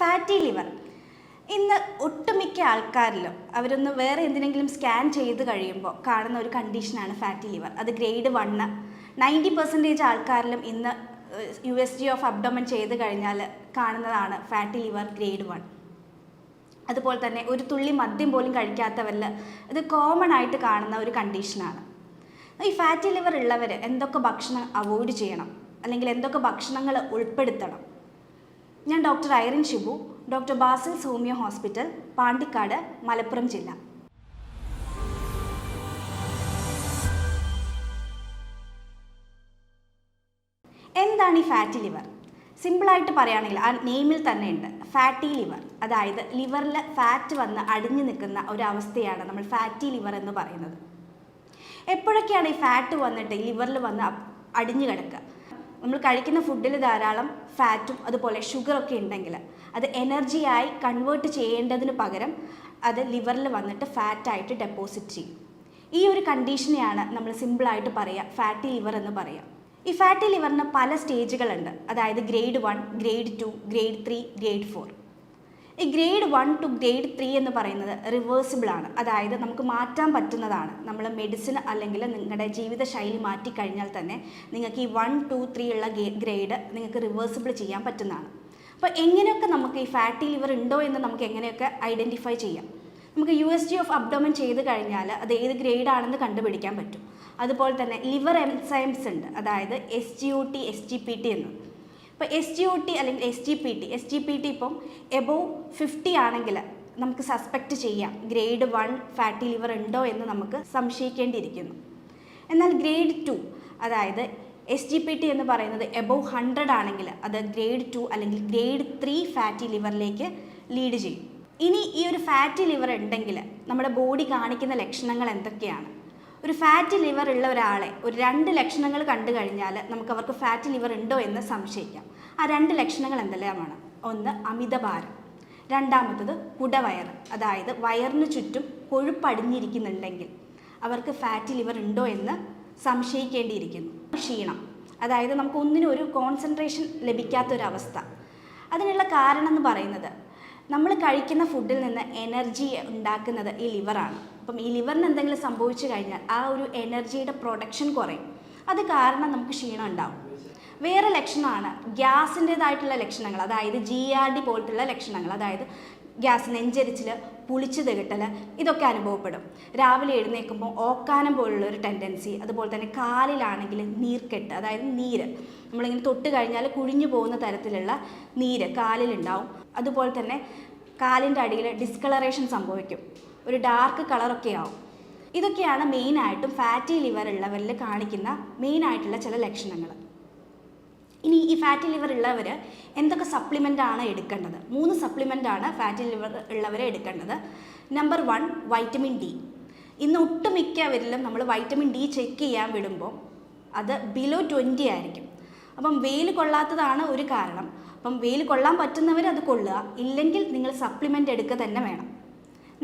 Fatty liver ഇന്ന് ഒട്ടുമിക്ക ആൾക്കാരിലും അവരൊന്ന് വേറെ എന്തിനെങ്കിലും സ്കാൻ ചെയ്ത് കഴിയുമ്പോൾ കാണുന്ന ഒരു കണ്ടീഷനാണ് ഫാറ്റി ലിവർ. അത് ഗ്രേഡ് 1 90% ആൾക്കാരിലും ഇന്ന് USG ഓഫ് അബ്ഡോമൻ ചെയ്ത് കഴിഞ്ഞാൽ കാണുന്നതാണ് ഫാറ്റി ലിവർ ഗ്രേഡ് 1. അതുപോലെ തന്നെ ഒരു തുള്ളി മദ്യം പോലും കഴിക്കാത്തവരിൽ ഇത് കോമൺ ആയിട്ട് കാണുന്ന ഒരു കണ്ടീഷനാണ്. ഈ ഫാറ്റി ലിവർ ഉള്ളവർ എന്തൊക്കെ ഭക്ഷണം അവോയ്ഡ് ചെയ്യണം, അല്ലെങ്കിൽ എന്തൊക്കെ ഭക്ഷണങ്ങൾ ഉൾപ്പെടുത്തണം? ഞാൻ doctor Irene Shibu, doctor Basil's homeo hospital, Pandikkad, Malappuram ജില്ല. എന്താണ് ഈ ഫാറ്റി ലിവർ? സിമ്പിളായിട്ട് പറയുകയാണെങ്കിൽ ആ നെയിമിൽ തന്നെ ഉണ്ട് ഫാറ്റി ലിവർ. അതായത് ലിവറിൽ ഫാറ്റ് വന്ന് അടിഞ്ഞു നിൽക്കുന്ന ഒരവസ്ഥയാണ് നമ്മൾ ഫാറ്റി ലിവർ എന്ന് പറയുന്നത്. എപ്പോഴൊക്കെയാണ് ഈ ഫാറ്റ് വന്നിട്ട് ലിവറിൽ വന്ന് അടിഞ്ഞു കിടക്കുക? നമ്മൾ കഴിക്കുന്ന ഫുഡിൽ ധാരാളം ഫാറ്റും അതുപോലെ ഷുഗറൊക്കെ ഉണ്ടെങ്കിൽ അത് എനർജിയായി കൺവേർട്ട് ചെയ്യേണ്ടതിന് പകരം അത് ലിവറിൽ വന്നിട്ട് ഫാറ്റായിട്ട് ഡെപ്പോസിറ്റ് ചെയ്യും. ഈ ഒരു കണ്ടീഷനെയാണ് നമ്മൾ സിമ്പിളായിട്ട് പറയുക ഫാറ്റി ലിവർ എന്ന് പറയാം. ഈ ഫാറ്റി ലിവറിന് പല സ്റ്റേജുകളുണ്ട്. അതായത് ഗ്രേഡ് 1, ഗ്രേഡ് 2, ഗ്രേഡ് 3, ഗ്രേഡ് 4. ഈ ഗ്രേഡ് 1 to ഗ്രേഡ് 3 എന്ന് പറയുന്നത് റിവേഴ്സിബിൾ ആണ്. അതായത് നമുക്ക് മാറ്റാൻ പറ്റുന്നതാണ്. നമ്മൾ മെഡിസിൻ അല്ലെങ്കിൽ നിങ്ങളുടെ ജീവിതശൈലി മാറ്റിക്കഴിഞ്ഞാൽ തന്നെ നിങ്ങൾക്ക് ഈ 1, 2, 3 ഉള്ള ഗ്രേഡ് നിങ്ങൾക്ക് റിവേഴ്സിബിൾ ചെയ്യാൻ പറ്റുന്നതാണ്. അപ്പോൾ എങ്ങനെയൊക്കെ നമുക്ക് ഈ ഫാറ്റി ലിവർ ഉണ്ടോ എന്ന് നമുക്ക് എങ്ങനെയൊക്കെ ഐഡൻറ്റിഫൈ ചെയ്യാം? നമുക്ക് USG ഓഫ് അബ്ഡോമൻ ചെയ്ത് കഴിഞ്ഞാൽ അത് ഏത് ഗ്രേഡ് ആണെന്ന് കണ്ടുപിടിക്കാൻ പറ്റും. അതുപോലെ തന്നെ ലിവർ എൻസൈംസ് ഉണ്ട്, അതായത് SGOT, SGPT എന്ന്. ഇപ്പോൾ SGOT അല്ലെങ്കിൽ SGPT ഇപ്പം എബോവ് 50 ആണെങ്കിൽ നമുക്ക് സസ്പെക്റ്റ് ചെയ്യാം ഗ്രേഡ് 1 ഫാറ്റി ലിവർ ഉണ്ടോ എന്ന് നമുക്ക് സംശയിക്കേണ്ടിയിരിക്കുന്നു. എന്നാൽ ഗ്രേഡ് 2 അതായത് SGPT എന്ന് പറയുന്നത് എബോവ് 100 ആണെങ്കിൽ അത് ഗ്രേഡ് 2 അല്ലെങ്കിൽ ഗ്രേഡ് 3 ഫാറ്റി ലിവറിലേക്ക് ലീഡ് ചെയ്യും. ഇനി ഈ ഒരു ഫാറ്റി ലിവർ ഉണ്ടെങ്കിൽ നമ്മുടെ ബോഡി കാണിക്കുന്ന ലക്ഷണങ്ങൾ എന്തൊക്കെയാണ്? ഒരു ഫാറ്റി ലിവർ ഉള്ള ഒരാളെ ഒരു 2 ലക്ഷണങ്ങൾ കണ്ടു കഴിഞ്ഞാൽ നമുക്ക് അവർക്ക് ഫാറ്റി ലിവർ ഉണ്ടോ എന്ന് സംശയിക്കാം. ആ 2 ലക്ഷണങ്ങൾ എന്തെല്ലാമാണ്? ഒന്ന്, അമിതഭാരം. രണ്ടാമത്തത് കുടവയർ, അതായത് വയറിന് ചുറ്റും കൊഴുപ്പടിഞ്ഞിരിക്കുന്നുണ്ടെങ്കിൽ അവർക്ക് ഫാറ്റി ലിവർ ഉണ്ടോ എന്ന് സംശയിക്കേണ്ടിയിരിക്കുന്നു. ക്ഷീണം, അതായത് നമുക്ക് ഒന്നിനും ഒരു കോൺസെൻട്രേഷൻ ലഭിക്കാത്തൊരവസ്ഥ. അതിനുള്ള കാരണം എന്ന് പറയുന്നത് നമ്മൾ കഴിക്കുന്ന ഫുഡിൽ നിന്ന് എനർജി ഉണ്ടാക്കുന്നത് ഈ ലിവറാണ്. അപ്പം ഈ ലിവറിന് എന്തെങ്കിലും സംഭവിച്ചു കഴിഞ്ഞാൽ ആ ഒരു എനർജിയുടെ പ്രൊഡക്ഷൻ കുറയും. അത് കാരണം നമുക്ക് ക്ഷീണം ഉണ്ടാവും. വേറെ ലക്ഷണമാണ് ഗ്യാസിൻ്റേതായിട്ടുള്ള ലക്ഷണങ്ങൾ, അതായത് GERD പോലത്തുള്ള ലക്ഷണങ്ങൾ. അതായത് ഗ്യാസ്, നെഞ്ചരിച്ചിൽ, പുളിച്ചു തികട്ടൽ, ഇതൊക്കെ അനുഭവപ്പെടും. രാവിലെ എഴുന്നേൽക്കുമ്പോൾ ഓക്കാനം പോലുള്ള ഒരു ടെൻഡൻസി. അതുപോലെ തന്നെ കാലിലാണെങ്കിൽ നീർക്കെട്ട്, അതായത് നീര് നമ്മളിങ്ങനെ തൊട്ട് കഴിഞ്ഞാൽ കുഴിഞ്ഞു പോകുന്ന തരത്തിലുള്ള നീര് കാലിലുണ്ടാവും. അതുപോലെ തന്നെ കാലിൻ്റെ അടിയിൽ ഡിസ്കളറേഷൻ സംഭവിക്കും, ഒരു ഡാർക്ക് കളറൊക്കെ ആവും. ഇതൊക്കെയാണ് മെയിനായിട്ടും ഫാറ്റി ലിവർ ഉള്ളവരിൽ കാണിക്കുന്ന മെയിനായിട്ടുള്ള ചില ലക്ഷണങ്ങൾ. ഇനി ഈ ഫാറ്റി ലിവർ ഉള്ളവർ എന്തൊക്കെ സപ്ലിമെൻ്റാണ് എടുക്കേണ്ടത്? 3 സപ്ലിമെൻ്റാണ് ഫാറ്റി ലിവർ ഉള്ളവരെ എടുക്കേണ്ടത്. Number 1, vitamin D. ഇന്ന് ഒട്ടുമിക്കവരിലും നമ്മൾ വൈറ്റമിൻ D ചെക്ക് ചെയ്യാൻ വിടുമ്പോൾ അത് ബിലോ 20 ആയിരിക്കും. അപ്പം വെയിൽ കൊള്ളാത്തതാണ് ഒരു കാരണം. അപ്പം വെയിൽ കൊള്ളാൻ പറ്റുന്നവർ അത് കൊള്ളുക, ഇല്ലെങ്കിൽ നിങ്ങൾ സപ്ലിമെൻ്റ് എടുക്കുക തന്നെ വേണം.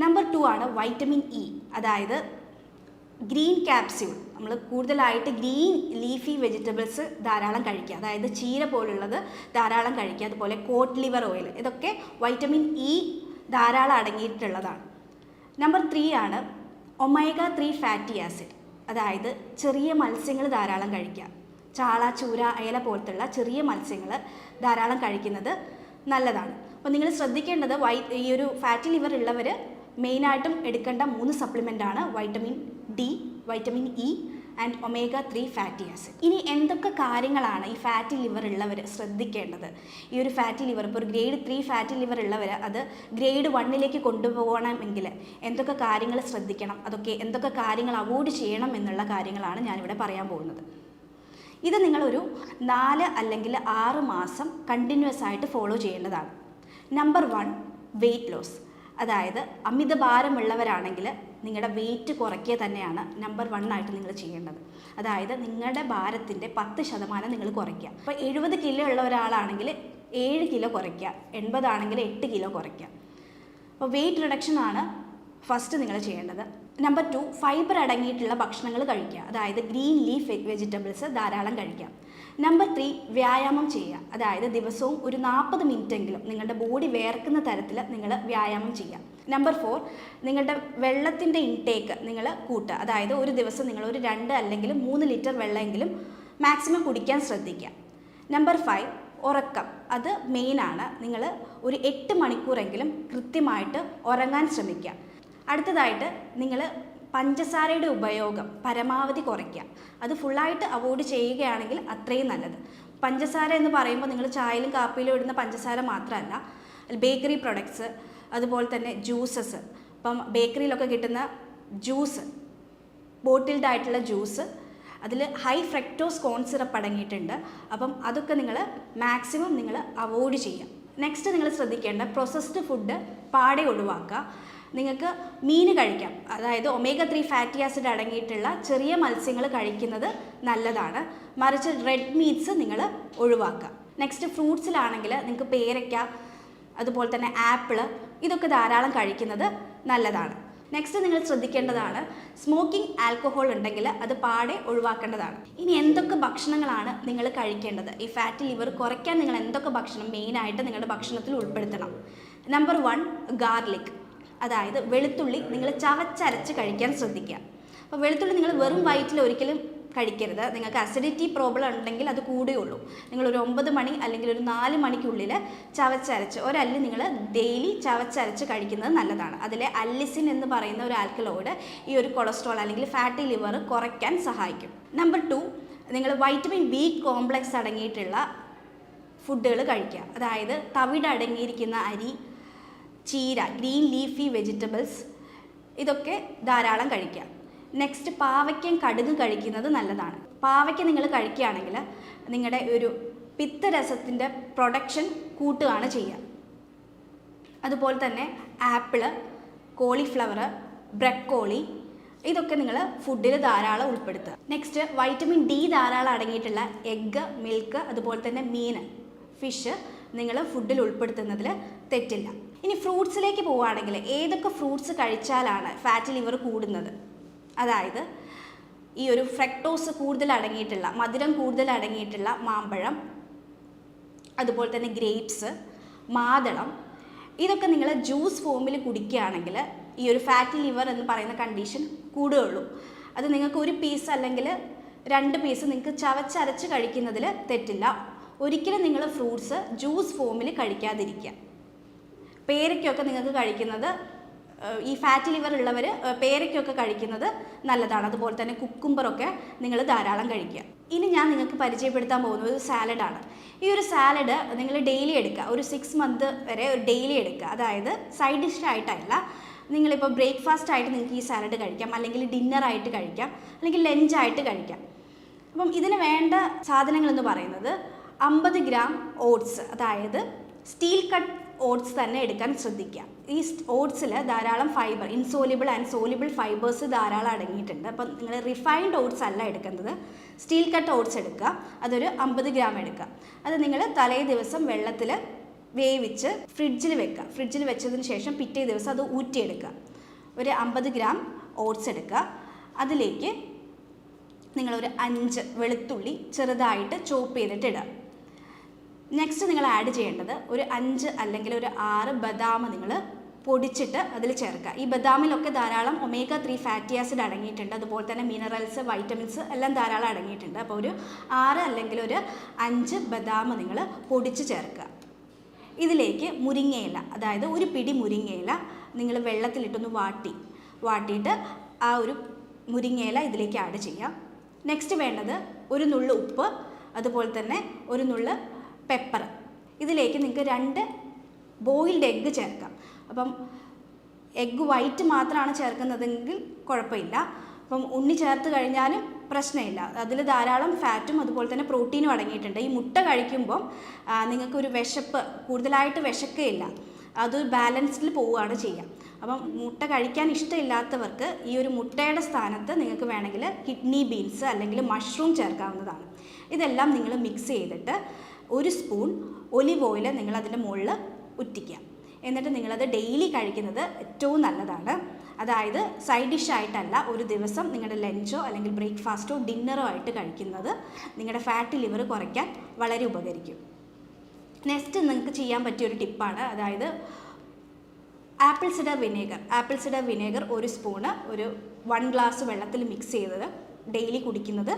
നമ്പർ 2 ആണ് വൈറ്റമിൻ E, അതായത് ഗ്രീൻ ക്യാപ്സ്യൂൾ. നമ്മൾ കൂടുതലായിട്ട് ഗ്രീൻ ലീഫി വെജിറ്റബിൾസ് ധാരാളം കഴിക്കുക, അതായത് ചീര പോലുള്ളത് ധാരാളം കഴിക്കുക. അതുപോലെ കോട്ട് ലിവർ ഓയിൽ, ഇതൊക്കെ വൈറ്റമിൻ E ധാരാളം അടങ്ങിയിട്ടുള്ളതാണ്. നമ്പർ 3 ആണ് ഒമേഗ 3 ഫാറ്റി ആസിഡ്, അതായത് ചെറിയ മത്സ്യങ്ങൾ ധാരാളം കഴിക്കുക. ചാള, ചൂര, അയല പോലത്തുള്ള ചെറിയ മത്സ്യങ്ങൾ ധാരാളം കഴിക്കുന്നത് നല്ലതാണ്. അപ്പോൾ നിങ്ങൾ ശ്രദ്ധിക്കേണ്ടത് ഈ ഒരു ഫാറ്റി ലിവർ ഉള്ളവർ മെയിനായിട്ടും എടുക്കേണ്ട 3 സപ്ലിമെൻ്റാണ് vitamin D, vitamin E and omega 3 fatty acid. ഇനി എന്തൊക്കെ കാര്യങ്ങളാണ് ഈ ഫാറ്റി ലിവർ ഉള്ളവർ ശ്രദ്ധിക്കേണ്ടത്? ഈ ഒരു ഫാറ്റി ലിവർ, ഇപ്പോൾ ഒരു ഗ്രേഡ് 3 ഫാറ്റി ലിവർ ഉള്ളവർ അത് ഗ്രേഡ് 1ലേക്ക് കൊണ്ടുപോകണമെങ്കിൽ എന്തൊക്കെ കാര്യങ്ങൾ ശ്രദ്ധിക്കണം, അതൊക്കെ എന്തൊക്കെ കാര്യങ്ങൾ അവോയ്ഡ് ചെയ്യണം എന്നുള്ള കാര്യങ്ങളാണ് ഞാനിവിടെ പറയാൻ പോകുന്നത്. ഇത് നിങ്ങളൊരു 4 അല്ലെങ്കിൽ 6 മാസം കണ്ടിന്യൂസ് ആയിട്ട് ഫോളോ ചെയ്യേണ്ടതാണ്. Number 1, weight loss. അതായത് അമിതഭാരമുള്ളവരാണെങ്കിൽ നിങ്ങളുടെ വെയിറ്റ് കുറയ്ക്കുക തന്നെയാണ് നമ്പർ 1 ആയിട്ട് നിങ്ങൾ ചെയ്യേണ്ടത്. അതായത് നിങ്ങളുടെ ഭാരത്തിൻ്റെ 10% നിങ്ങൾ കുറയ്ക്കുക. ഇപ്പോൾ 70 കിലോ ഉള്ള ഒരാളാണെങ്കിൽ 7 കിലോ കുറയ്ക്കുക, 80 ആണെങ്കിൽ 8 കിലോ കുറയ്ക്കുക. അപ്പോൾ വെയിറ്റ് റിഡക്ഷനാണ് ഫസ്റ്റ് നിങ്ങൾ ചെയ്യേണ്ടത്. നമ്പർ 2, ഫൈബർ അടങ്ങിയിട്ടുള്ള ഭക്ഷണങ്ങൾ കഴിക്കുക, അതായത് ഗ്രീൻ ലീഫ് വെജിറ്റബിൾസ് ധാരാളം കഴിക്കുക. നമ്പർ 3, വ്യായാമം ചെയ്യുക. അതായത് ദിവസവും ഒരു 40 മിനിറ്റെങ്കിലും നിങ്ങളുടെ ബോഡി വേർക്കുന്ന തരത്തിൽ നിങ്ങൾ വ്യായാമം ചെയ്യുക. നമ്പർ 4, നിങ്ങളുടെ വെള്ളത്തിൻ്റെ ഇൻടേക്ക് നിങ്ങൾ കൂട്ടുക. അതായത് ഒരു ദിവസം നിങ്ങൾ ഒരു 2 അല്ലെങ്കിൽ 3 ലിറ്റർ വെള്ളമെങ്കിലും മാക്സിമം കുടിക്കാൻ ശ്രദ്ധിക്കുക. നമ്പർ 5, ഉറക്കം. അത് മെയിനാണ്. നിങ്ങൾ ഒരു 8 മണിക്കൂറെങ്കിലും കൃത്യമായിട്ട് ഉറങ്ങാൻ ശ്രമിക്കുക. അടുത്തതായിട്ട് നിങ്ങൾ പഞ്ചസാരയുടെ ഉപയോഗം പരമാവധി കുറയ്ക്കുക. അത് ഫുള്ളായിട്ട് അവോയ്ഡ് ചെയ്യുകയാണെങ്കിൽ അത്രയും നല്ലത്. പഞ്ചസാര എന്ന് പറയുമ്പോൾ നിങ്ങൾ ചായയിലും കാപ്പിയിലും ഇടുന്ന പഞ്ചസാര മാത്രമല്ല, ബേക്കറി പ്രൊഡക്ട്സ്, അതുപോലെ തന്നെ ജ്യൂസസ്. ഇപ്പം ബേക്കറിയിലൊക്കെ കിട്ടുന്ന ജ്യൂസ്, ബോട്ടിൽഡ് ആയിട്ടുള്ള ജ്യൂസ്, അതിൽ ഹൈ ഫ്രക്ടോസ് കോൺ സിറപ്പ് അടങ്ങിയിട്ടുണ്ട്. അപ്പം അതൊക്കെ നിങ്ങൾ മാക്സിമം നിങ്ങൾ അവോയ്ഡ് ചെയ്യുക. നെക്സ്റ്റ് നിങ്ങൾ ശ്രദ്ധിക്കേണ്ട, പ്രോസസ്ഡ് ഫുഡ് പാടെ ഒഴിവാക്കുക. നിങ്ങൾക്ക് മീൻ കഴിക്കാം. അതായത് omega-3 ഫാറ്റി ആസിഡ് അടങ്ങിയിട്ടുള്ള ചെറിയ മത്സ്യങ്ങൾ കഴിക്കുന്നത് നല്ലതാണ്. മറിച്ച് റെഡ് മീറ്റ്സ് നിങ്ങൾ ഒഴിവാക്കുക. നെക്സ്റ്റ് ഫ്രൂട്ട്സിലാണെങ്കിൽ നിങ്ങൾക്ക് പേരയ്ക്ക, അതുപോലെ തന്നെ ആപ്പിള്, ഇതൊക്കെ ധാരാളം കഴിക്കുന്നത് നല്ലതാണ്. നെക്സ്റ്റ് നിങ്ങൾ ശ്രദ്ധിക്കേണ്ടതാണ്, സ്മോക്കിംഗ്, ആൽക്കഹോൾ ഉണ്ടെങ്കിൽ അത് പാടെ ഒഴിവാക്കേണ്ടതാണ്. ഇനി എന്തൊക്കെ ഭക്ഷണങ്ങളാണ് നിങ്ങൾ കഴിക്കേണ്ടത്? ഈ ഫാറ്റി ലിവർ കുറയ്ക്കാൻ നിങ്ങൾ എന്തൊക്കെ ഭക്ഷണം മെയിനായിട്ട് നിങ്ങളുടെ ഭക്ഷണത്തിൽ ഉൾപ്പെടുത്തണം? Number 1, garlic. അതായത് വെളുത്തുള്ളി നിങ്ങൾ ചവച്ചരച്ച് കഴിക്കാൻ ശ്രദ്ധിക്കുക. അപ്പോൾ വെളുത്തുള്ളി നിങ്ങൾ വെറും വയറ്റിൽ ഒരിക്കലും കഴിക്കരുത്. നിങ്ങൾക്ക് അസിഡിറ്റി പ്രോബ്ലം ഉണ്ടെങ്കിൽ അത് കൂടെയുള്ളൂ. നിങ്ങളൊരു 9 മണി അല്ലെങ്കിൽ ഒരു 4 മണിക്കുള്ളിൽ ചവച്ചരച്ച് ഒരല്ലി നിങ്ങൾ ഡെയിലി ചവച്ചരച്ച് കഴിക്കുന്നത് നല്ലതാണ്. അതിലെ അല്ലിസിൻ എന്ന് പറയുന്ന ഒരു ആൽക്കലോയിഡ് ഈ ഒരു കൊളസ്ട്രോൾ അല്ലെങ്കിൽ ഫാറ്റി ലിവർ കുറയ്ക്കാൻ സഹായിക്കും. നമ്പർ 2, നിങ്ങൾ വൈറ്റമിൻ ബി കോംപ്ലക്സ് അടങ്ങിയിട്ടുള്ള ഫുഡുകൾ കഴിക്കുക. അതായത് തവിട് അടങ്ങിയിരിക്കുന്ന അരി, ചീര, ഗ്രീൻ ലീഫി വെജിറ്റബിൾസ്, ഇതൊക്കെ ധാരാളം കഴിക്കുക. നെക്സ്റ്റ് പാവയ്ക്കയും കടുകും കഴിക്കുന്നത് നല്ലതാണ്. പാവയ്ക്ക നിങ്ങൾ കഴിക്കുകയാണെങ്കിൽ നിങ്ങളുടെ ഒരു പിത്തരസത്തിൻ്റെ പ്രൊഡക്ഷൻ കൂട്ടുകയാണ് ചെയ്യുക. അതുപോലെ തന്നെ ആപ്പിള്, കോളിഫ്ലവർ, ബ്രക്കോളി, ഇതൊക്കെ നിങ്ങൾ ഫുഡിൽ ധാരാളം ഉൾപ്പെടുത്തുക. നെക്സ്റ്റ് വൈറ്റമിൻ ഡി ധാരാളം അടങ്ങിയിട്ടുള്ള എഗ്ഗ്, മിൽക്ക്, അതുപോലെ തന്നെ മീൻ, ഫിഷ് നിങ്ങൾ ഫുഡിൽ ഉൾപ്പെടുത്തുന്നതിൽ തെറ്റില്ല. ഇനി ഫ്രൂട്ട്സിലേക്ക് പോവുകയാണെങ്കിൽ ഏതൊക്കെ ഫ്രൂട്ട്സ് കഴിച്ചാലാണ് ഫാറ്റി ലിവർ കൂടുന്നത്? അതായത് ഈ ഒരു ഫ്രക്ടോസ് കൂടുതൽ അടങ്ങിയിട്ടുള്ള, മധുരം കൂടുതൽ അടങ്ങിയിട്ടുള്ള മാമ്പഴം, അതുപോലെ തന്നെ ഗ്രേപ്സ്, മാതളം, ഇതൊക്കെ നിങ്ങൾ ജ്യൂസ് ഫോമിൽ കുടിക്കുകയാണെങ്കിൽ ഈ ഒരു ഫാറ്റി ലിവർ എന്ന് പറയുന്ന കണ്ടീഷൻ കൂടുകയുള്ളൂ. അത് നിങ്ങൾക്ക് ഒരു പീസ് അല്ലെങ്കിൽ 2 പീസ് നിങ്ങൾക്ക് ചവച്ചരച്ച് കഴിക്കുന്നതിൽ തെറ്റില്ല. ഒരിക്കലും നിങ്ങൾ ഫ്രൂട്ട്സ് ജ്യൂസ് ഫോമിൽ കഴിക്കാതിരിക്കുക. പേരയ്ക്കൊക്കെ നിങ്ങൾക്ക് കഴിക്കുന്നത്, ഈ ഫാറ്റി ലിവർ ഉള്ളവർ പേരയ്ക്കൊക്കെ കഴിക്കുന്നത് നല്ലതാണ്. അതുപോലെ തന്നെ കുക്കുംബറൊക്കെ നിങ്ങൾ ധാരാളം കഴിക്കുക. ഇനി ഞാൻ നിങ്ങൾക്ക് പരിചയപ്പെടുത്താൻ പോകുന്നത് ഒരു സാലഡാണ്. ഈ ഒരു സാലഡ് നിങ്ങൾ ഡെയിലി എടുക്കുക. ഒരു 6 മന്ത് വരെ ഡെയിലി എടുക്കുക. അതായത് സൈഡ് ഡിഷ് ആയിട്ടല്ല, നിങ്ങളിപ്പോൾ ബ്രേക്ക്ഫാസ്റ്റ് ആയിട്ട് നിങ്ങൾക്ക് ഈ സാലഡ് കഴിക്കാം, അല്ലെങ്കിൽ ഡിന്നറായിട്ട് കഴിക്കാം, അല്ലെങ്കിൽ ലഞ്ചായിട്ട് കഴിക്കാം. അപ്പം ഇതിന് വേണ്ട സാധനങ്ങളെന്ന് പറയുന്നത് 50 ഗ്രാം ഓട്സ്, അതായത് സ്റ്റീൽ കട്ട് ഓട്സ് തന്നെ എടുക്കാൻ ശ്രദ്ധിക്കുക. ഈ ഓട്സിൽ ധാരാളം fibre, insoluble and soluble fibres ധാരാളം അടങ്ങിയിട്ടുണ്ട്. അപ്പം നിങ്ങൾ റിഫൈൻഡ് ഓട്സ് അല്ല എടുക്കുന്നത്, സ്റ്റീൽ കട്ട് ഓട്സ് എടുക്കുക. അതൊരു 50 ഗ്രാം എടുക്കുക. അത് നിങ്ങൾ തലേ ദിവസം വെള്ളത്തിൽ വേവിച്ച് ഫ്രിഡ്ജിൽ വെക്കുക. ഫ്രിഡ്ജിൽ വെച്ചതിന് ശേഷം പിറ്റേ ദിവസം അത് ഊറ്റിയെടുക്കുക. ഒരു 50 ഗ്രാം ഓട്സ് എടുക്കുക. അതിലേക്ക് നിങ്ങളൊരു 5 വെളുത്തുള്ളി ചെറുതായിട്ട് ചോപ്പ് ചെയ്തിട്ട് ഇടുക. നെക്സ്റ്റ് നിങ്ങൾ ആഡ് ചെയ്യേണ്ടത് ഒരു 5 അല്ലെങ്കിൽ ഒരു 6 ബദാം നിങ്ങൾ പൊടിച്ചിട്ട് അതിൽ ചേർക്കുക. ഈ ബദാമിലൊക്കെ ധാരാളം omega-3 ഫാറ്റി ആസിഡ് അടങ്ങിയിട്ടുണ്ട്. അതുപോലെ തന്നെ മിനറൽസ്, വൈറ്റമിൻസ് എല്ലാം ധാരാളം അടങ്ങിയിട്ടുണ്ട്. അപ്പോൾ ഒരു 6 അല്ലെങ്കിൽ ഒരു 5 ബദാം നിങ്ങൾ പൊടിച്ച് ചേർക്കുക. ഇതിലേക്ക് മുരിങ്ങയില, അതായത് ഒരു പിടി മുരിങ്ങയില നിങ്ങൾ വെള്ളത്തിലിട്ടൊന്ന് വാട്ടിയിട്ട് ആ ഒരു മുരിങ്ങയില ഇതിലേക്ക് ആഡ് ചെയ്യാം. നെക്സ്റ്റ് വേണ്ടത് ഒരു നുള്ളു ഉപ്പ്, അതുപോലെ തന്നെ ഒരു നുള്ളു പെപ്പർ. ഇതിലേക്ക് നിങ്ങൾക്ക് 2 ബോയിൽഡ് എഗ്ഗ് ചേർക്കാം. അപ്പം എഗ്ഗ് വൈറ്റ് മാത്രമാണ് ചേർക്കുന്നതെങ്കിൽ കുഴപ്പമില്ല. അപ്പം ഉണ്ണി ചേർത്ത് കഴിഞ്ഞാലും പ്രശ്നമില്ല. അതിൽ ധാരാളം ഫാറ്റും അതുപോലെ തന്നെ പ്രോട്ടീനും അടങ്ങിയിട്ടുണ്ട്. ഈ മുട്ട കഴിക്കുമ്പം നിങ്ങൾക്കൊരു വിശപ്പ് കൂടുതലായിട്ട് വിശക്കുകയില്ല, അത് ബാലൻസിൽ പോവുകയാണ് ചെയ്യുക. അപ്പം മുട്ട കഴിക്കാൻ ഇഷ്ടമില്ലാത്തവർക്ക് ഈ ഒരു മുട്ടയുടെ സ്ഥാനത്ത് നിങ്ങൾക്ക് വേണമെങ്കിൽ കിഡ്നി ബീൻസ് അല്ലെങ്കിൽ മഷ്റൂം ചേർക്കാവുന്നതാണ്. ഇതെല്ലാം നിങ്ങൾ മിക്സ് ചെയ്തിട്ട് 1 സ്പൂൺ ഒലിവ് ഓയിൽ നിങ്ങൾ അതിൻ്റെ മുകളിൽ ഉറ്റിക്കുക. എന്നിട്ട് നിങ്ങളത് ഡെയിലി കഴിക്കുന്നത് ഏറ്റവും നല്ലതാണ്. അതായത് സൈഡ് ഡിഷായിട്ടല്ല, ഒരു ദിവസം നിങ്ങളുടെ ലഞ്ചോ അല്ലെങ്കിൽ ബ്രേക്ക്ഫാസ്റ്റോ ഡിന്നറോ ആയിട്ട് കഴിക്കുന്നത് നിങ്ങളുടെ ഫാറ്റി ലിവർ കുറയ്ക്കാൻ വളരെ ഉപകരിക്കും. നെക്സ്റ്റ് നിങ്ങൾക്ക് ചെയ്യാൻ പറ്റിയൊരു ടിപ്പാണ്, അതായത് apple cider vinegar 1 spoon 1 glass വെള്ളത്തിൽ മിക്സ് ചെയ്തത് ഡെയിലി കുടിക്കുന്നത്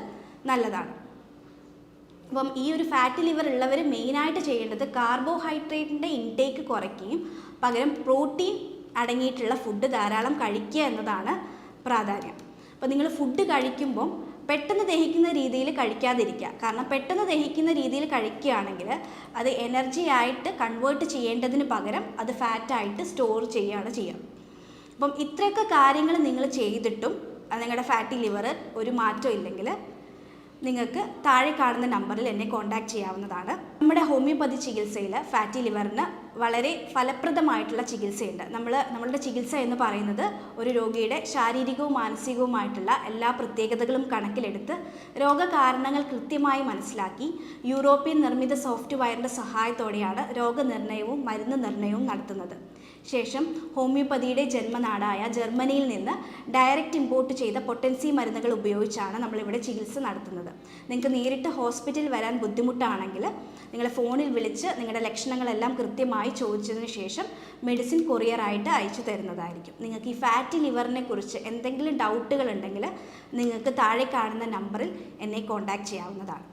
നല്ലതാണ്. അപ്പം ഈ ഒരു ഫാറ്റി ലിവർ ഉള്ളവർ മെയിനായിട്ട് ചെയ്യേണ്ടത് കാർബോഹൈഡ്രേറ്റിൻ്റെ ഇൻടേക്ക് കുറയ്ക്കുകയും പകരം പ്രോട്ടീൻ അടങ്ങിയിട്ടുള്ള ഫുഡ് ധാരാളം കഴിക്കുക എന്നതാണ് പ്രാധാന്യം. അപ്പോൾ നിങ്ങൾ ഫുഡ് കഴിക്കുമ്പം പെട്ടെന്ന് ദഹിക്കുന്ന രീതിയിൽ കഴിക്കാതിരിക്കുക. കാരണം പെട്ടെന്ന് ദഹിക്കുന്ന രീതിയിൽ കഴിക്കുകയാണെങ്കിൽ അത് എനർജി ആയിട്ട് കൺവേർട്ട് ചെയ്യേണ്ടതിന് പകരം അത് ഫാറ്റായിട്ട് സ്റ്റോർ ചെയ്യുകയാണ് ചെയ്യുക. അപ്പം ഇത്രയൊക്കെ കാര്യങ്ങൾ നിങ്ങൾ ചെയ്തിട്ടും നിങ്ങളുടെ ഫാറ്റി ലിവർ ഒരു മാറ്റം ഇല്ലെങ്കിൽ നിങ്ങൾക്ക് താഴെ കാണുന്ന നമ്പറിൽ എന്നെ കോൺടാക്റ്റ് ചെയ്യാവുന്നതാണ്. നമ്മുടെ ഹോമിയോപ്പതി ചികിത്സയിൽ ഫാറ്റി ലിവറിന് വളരെ ഫലപ്രദമായിട്ടുള്ള ചികിത്സയുണ്ട്. നമ്മളുടെ ചികിത്സ എന്ന് പറയുന്നത് ഒരു രോഗിയുടെ ശാരീരികവും മാനസികവുമായിട്ടുള്ള എല്ലാ പ്രത്യേകതകളും കണക്കിലെടുത്ത് രോഗകാരണങ്ങൾ കൃത്യമായി മനസ്സിലാക്കി യൂറോപ്യൻ നിർമ്മിത സോഫ്റ്റ്വെയറിൻ്റെ സഹായത്തോടെയാണ് രോഗനിർണയവും മരുന്ന് നിർണയവും നടത്തുന്നത്. ശേഷം ഹോമിയോപ്പതിയുടെ ജന്മനാടായ ജർമ്മനിയിൽ നിന്ന് ഡയറക്റ്റ് ഇമ്പോർട്ട് ചെയ്ത പൊട്ടൻസി മരുന്നുകൾ ഉപയോഗിച്ചാണ് നമ്മളിവിടെ ചികിത്സ നടത്തുന്നത്. നിങ്ങൾക്ക് നേരിട്ട് ഹോസ്പിറ്റലിൽ വരാൻ ബുദ്ധിമുട്ടാണെങ്കിൽ നിങ്ങൾ ഫോണിൽ വിളിച്ച് നിങ്ങളുടെ ലക്ഷണങ്ങളെല്ലാം കൃത്യമായി ചോദിച്ചതിന് ശേഷം മെഡിസിൻ കൊറിയറായിട്ട് അയച്ചു തരുന്നതായിരിക്കും. നിങ്ങൾക്ക് ഈ ഫാറ്റി ലിവറിനെ കുറിച്ച് എന്തെങ്കിലും ഡൗട്ടുകൾ ഉണ്ടെങ്കിൽ നിങ്ങൾക്ക് താഴെ കാണുന്ന നമ്പറിൽ എന്നെ കോൺടാക്റ്റ് ചെയ്യാവുന്നതാണ്.